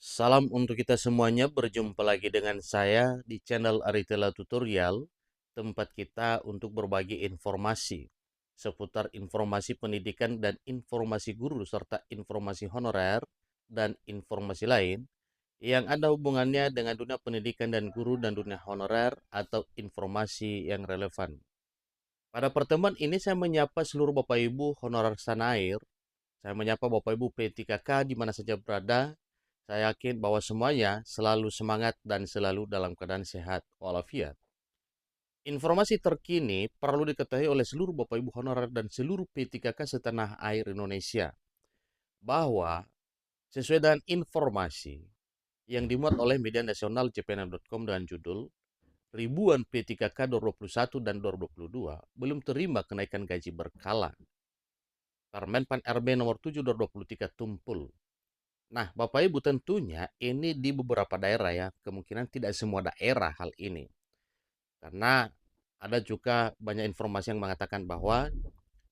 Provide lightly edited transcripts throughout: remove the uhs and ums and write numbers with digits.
Salam untuk kita semuanya, berjumpa lagi dengan saya di channel Aritela Tutorial, tempat kita untuk berbagi informasi seputar informasi pendidikan dan informasi guru serta informasi honorer dan informasi lain yang ada hubungannya dengan dunia pendidikan dan guru dan dunia honorer atau informasi yang relevan. Pada pertemuan ini saya menyapa seluruh Bapak Ibu honorer tanah air. Saya menyapa Bapak Ibu P3K di mana saja berada. Saya yakin bahwa semuanya selalu semangat dan selalu dalam keadaan sehat walafiat. Informasi terkini perlu diketahui oleh seluruh Bapak Ibu honorer dan seluruh P3K setanah air Indonesia bahwa sesuai dengan informasi yang dimuat oleh media nasional cpns.com dengan judul ribuan P3K 2021 dan 2022 belum terima kenaikan gaji berkala. Permen Pan RB nomor 7 2023 tumpul. Nah, Bapak Ibu tentunya ini di beberapa daerah ya, kemungkinan tidak semua daerah hal ini. Karena ada juga banyak informasi yang mengatakan bahwa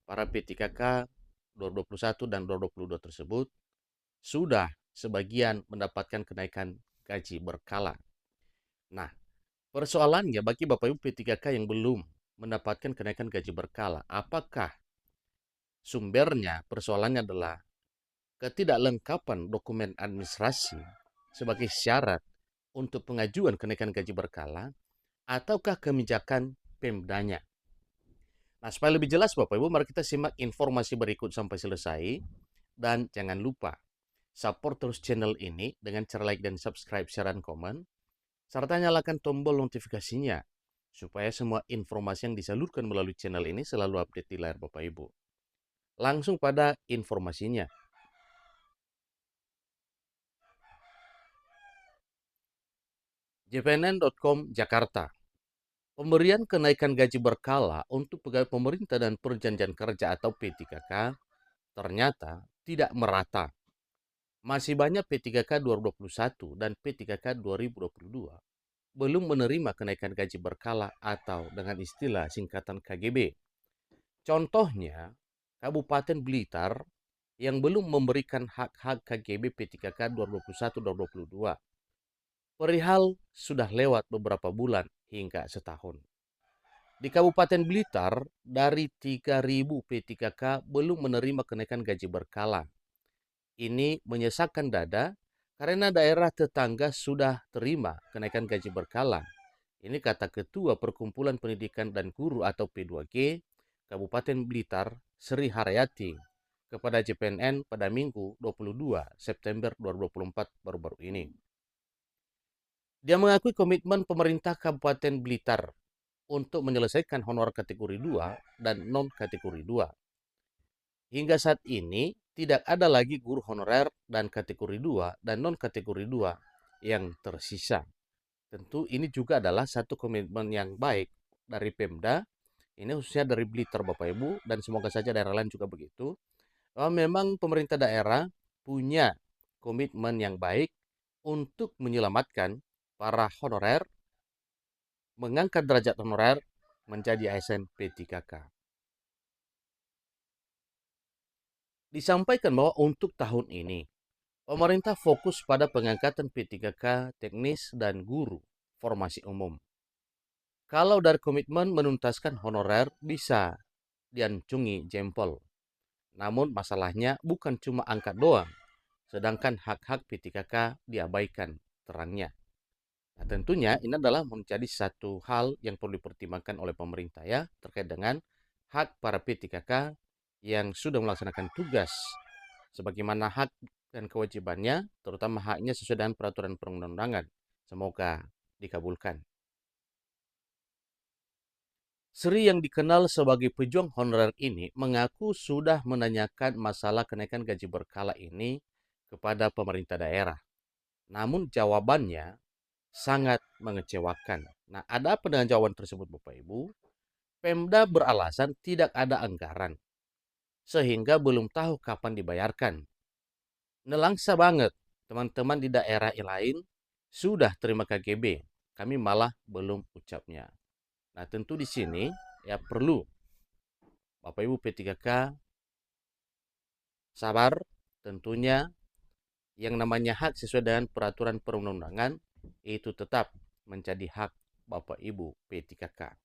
para P3K 2021 dan 2022 tersebut sudah sebagian mendapatkan kenaikan gaji berkala. Nah, persoalannya bagi Bapak Ibu P3K yang belum mendapatkan kenaikan gaji berkala, apakah sumbernya persoalannya adalah ketidaklengkapan dokumen administrasi sebagai syarat untuk pengajuan kenaikan gaji berkala ataukah kebijakan Pemdanya. Nah, supaya lebih jelas Bapak Ibu, mari kita simak informasi berikut sampai selesai. Dan jangan lupa, support terus channel ini dengan cara like dan subscribe, share, dan komen. Serta nyalakan tombol notifikasinya, supaya semua informasi yang disalurkan melalui channel ini selalu update di layar Bapak Ibu. Langsung pada informasinya. jpnn.com Jakarta. Pemberian kenaikan gaji berkala untuk pegawai pemerintah dan perjanjian kerja atau P3K ternyata tidak merata. Masih banyak P3K 2021 dan P3K 2022 belum menerima kenaikan gaji berkala atau dengan istilah singkatan KGB. Contohnya, Kabupaten Blitar yang belum memberikan hak-hak KGB P3K 2021-2022. Perihal sudah lewat beberapa bulan hingga setahun. Di Kabupaten Blitar, dari 3.000 P3K belum menerima kenaikan gaji berkala. Ini menyesakkan dada karena daerah tetangga sudah terima kenaikan gaji berkala. Ini kata Ketua Perkumpulan Pendidikan dan Guru atau P2G Kabupaten Blitar, Sri Haryati, kepada JPNN pada Minggu 22 September 2024 baru-baru ini. Dia mengakui komitmen pemerintah Kabupaten Blitar untuk menyelesaikan honor kategori 2 dan non kategori 2. Hingga saat ini tidak ada lagi guru honorer dan kategori 2 dan non kategori 2 yang tersisa. Tentu ini juga adalah satu komitmen yang baik dari Pemda, ini khususnya dari Blitar Bapak Ibu, dan semoga saja daerah lain juga begitu. Bahwa memang pemerintah daerah punya komitmen yang baik untuk menyelamatkan para honorer, mengangkat derajat honorer menjadi ASN P3K. Disampaikan bahwa untuk tahun ini, pemerintah fokus pada pengangkatan P3K teknis dan guru formasi umum. Kalau dari komitmen menuntaskan honorer bisa diancungi jempol. Namun masalahnya bukan cuma angka doang, sedangkan hak-hak P3K diabaikan terangnya. Nah, tentunya ini adalah menjadi satu hal yang perlu dipertimbangkan oleh pemerintah ya, terkait dengan hak para P3K yang sudah melaksanakan tugas sebagaimana hak dan kewajibannya, terutama haknya sesuai dengan peraturan perundang-undangan. Semoga dikabulkan. Sri yang dikenal sebagai pejuang honorer ini mengaku sudah menanyakan masalah kenaikan gaji berkala ini kepada pemerintah daerah. Namun jawabannya sangat mengecewakan. Nah, ada apa dengan jawaban tersebut Bapak Ibu? Pemda beralasan tidak ada anggaran, sehingga belum tahu kapan dibayarkan. Nelangsa banget, teman-teman di daerah lain sudah terima KGB, kami malah belum ucapnya. Nah, tentu di sini ya perlu Bapak Ibu P3K sabar tentunya yang namanya hak sesuai dengan peraturan perundang-undangan itu tetap menjadi hak Bapak Ibu P3K.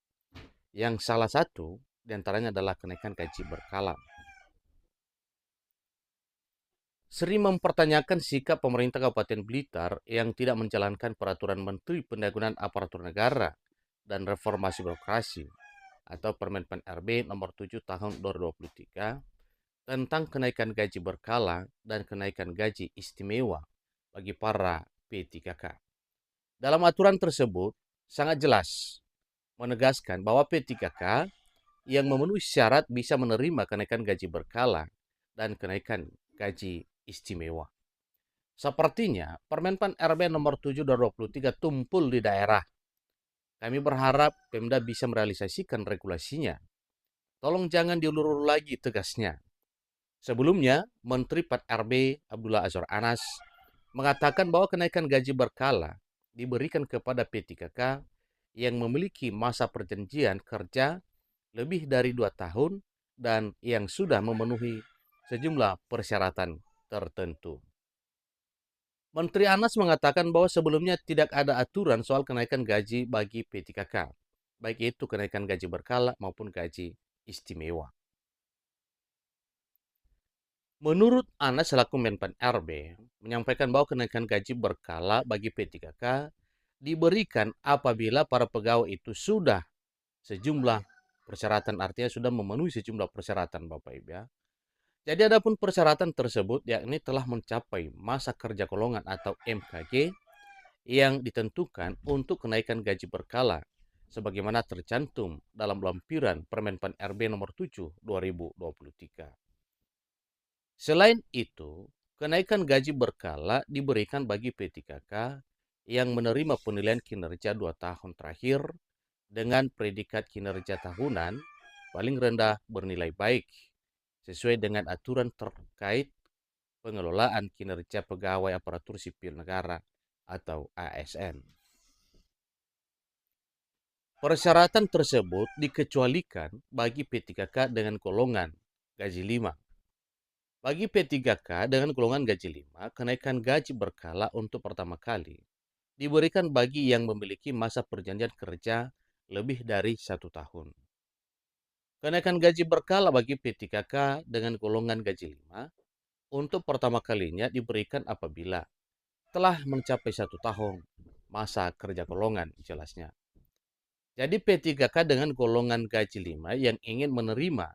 Yang salah satu diantaranya adalah kenaikan gaji berkala. Sering mempertanyakan sikap pemerintah Kabupaten Blitar yang tidak menjalankan peraturan Menteri Pendayagunaan Aparatur Negara dan Reformasi Birokrasi atau Permen PAN RB nomor 7 tahun 2023 tentang kenaikan gaji berkala dan kenaikan gaji istimewa bagi para P3K. Dalam aturan tersebut sangat jelas menegaskan bahwa P3K yang memenuhi syarat bisa menerima kenaikan gaji berkala dan kenaikan gaji istimewa. Sepertinya Permen PAN RB nomor 7 2023 tumpul di daerah. Kami berharap Pemda bisa merealisasikan regulasinya. Tolong jangan diulur-ulur lagi, tegasnya. Sebelumnya, Menteri PAN RB Abdullah Azwar Anas mengatakan bahwa kenaikan gaji berkala diberikan kepada P3K yang memiliki masa perjanjian kerja lebih dari 2 tahun dan yang sudah memenuhi sejumlah persyaratan tertentu. Menteri Anas mengatakan bahwa sebelumnya tidak ada aturan soal kenaikan gaji bagi P3K, baik itu kenaikan gaji berkala maupun gaji istimewa. Menurut Anas selaku Menpan RB, menyampaikan bahwa kenaikan gaji berkala bagi P3K diberikan apabila para pegawai itu sudah sejumlah persyaratan, artinya sudah memenuhi sejumlah persyaratan Bapak Ibu ya. Jadi adapun persyaratan tersebut yakni telah mencapai masa kerja golongan atau MKG yang ditentukan untuk kenaikan gaji berkala sebagaimana tercantum dalam lampiran Permen PAN RB nomor 7 2023. Selain itu, kenaikan gaji berkala diberikan bagi P3K yang menerima penilaian kinerja 2 tahun terakhir dengan predikat kinerja tahunan paling rendah bernilai baik sesuai dengan aturan terkait pengelolaan kinerja pegawai aparatur sipil negara atau ASN. Persyaratan tersebut dikecualikan bagi P3K dengan golongan gaji 5. Bagi P3K dengan golongan gaji 5, kenaikan gaji berkala untuk pertama kali diberikan bagi yang memiliki masa perjanjian kerja lebih dari 1 tahun. Kenaikan gaji berkala bagi P3K dengan golongan gaji 5 untuk pertama kalinya diberikan apabila telah mencapai 1 tahun masa kerja golongan, jelasnya. Jadi P3K dengan golongan gaji 5 yang ingin menerima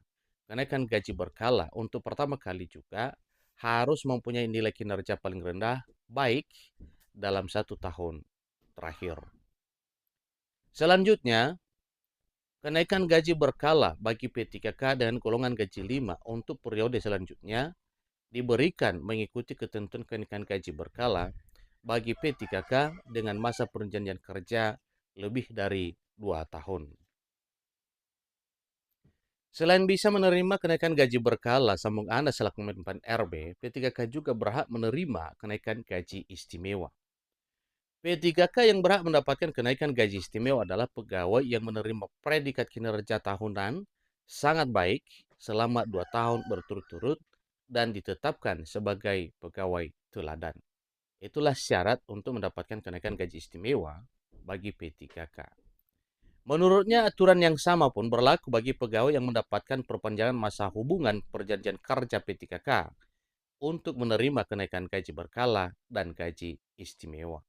kenaikan gaji berkala untuk pertama kali juga harus mempunyai nilai kinerja paling rendah baik dalam 1 tahun terakhir. Selanjutnya, kenaikan gaji berkala bagi P3K dengan golongan gaji 5 untuk periode selanjutnya diberikan mengikuti ketentuan kenaikan gaji berkala bagi P3K dengan masa perjanjian kerja lebih dari 2 tahun. Selain bisa menerima kenaikan gaji berkala, sambung Anda selaku Menpan RB, P3K juga berhak menerima kenaikan gaji istimewa. P3K yang berhak mendapatkan kenaikan gaji istimewa adalah pegawai yang menerima predikat kinerja tahunan sangat baik selama 2 tahun berturut-turut dan ditetapkan sebagai pegawai teladan. Itulah syarat untuk mendapatkan kenaikan gaji istimewa bagi P3K. Menurutnya aturan yang sama pun berlaku bagi pegawai yang mendapatkan perpanjangan masa hubungan perjanjian kerja P3K untuk menerima kenaikan gaji berkala dan gaji istimewa.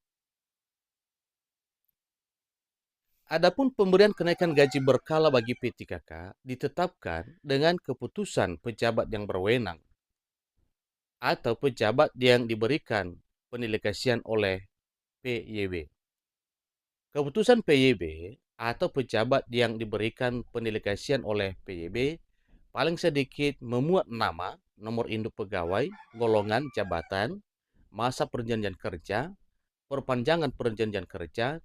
Adapun pemberian kenaikan gaji berkala bagi P3K ditetapkan dengan keputusan pejabat yang berwenang atau pejabat yang diberikan pendelegasian oleh PYB. Keputusan PYB atau pejabat yang diberikan pendelegasian oleh PYB paling sedikit memuat nama, nomor induk pegawai, golongan jabatan, masa perjanjian kerja, perpanjangan perjanjian kerja,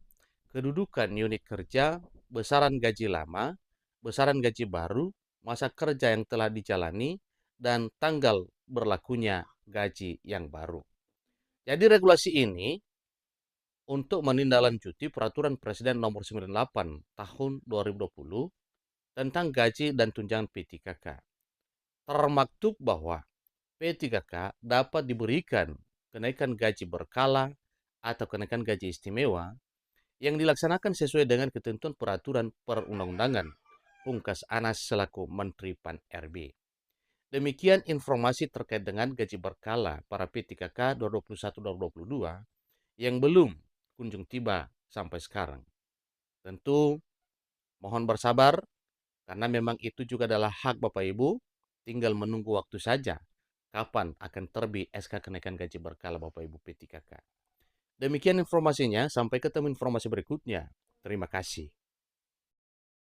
kedudukan unit kerja, besaran gaji lama, besaran gaji baru, masa kerja yang telah dijalani, dan tanggal berlakunya gaji yang baru. Jadi regulasi ini untuk menindaklanjuti Peraturan Presiden Nomor 98 Tahun 2020 tentang gaji dan tunjangan P3K. Termaktub bahwa P3K dapat diberikan kenaikan gaji berkala, atau kenaikan gaji istimewa yang dilaksanakan sesuai dengan ketentuan peraturan perundang-undangan, pungkas Anas selaku Menteri Pan-RB. Demikian informasi terkait dengan gaji berkala para P3K 2021-2022 yang belum kunjung tiba sampai sekarang. Tentu mohon bersabar karena memang itu juga adalah hak Bapak Ibu, tinggal menunggu waktu saja kapan akan terbit SK kenaikan gaji berkala Bapak Ibu P3K. Demikian informasinya, sampai ketemu informasi berikutnya. Terima kasih.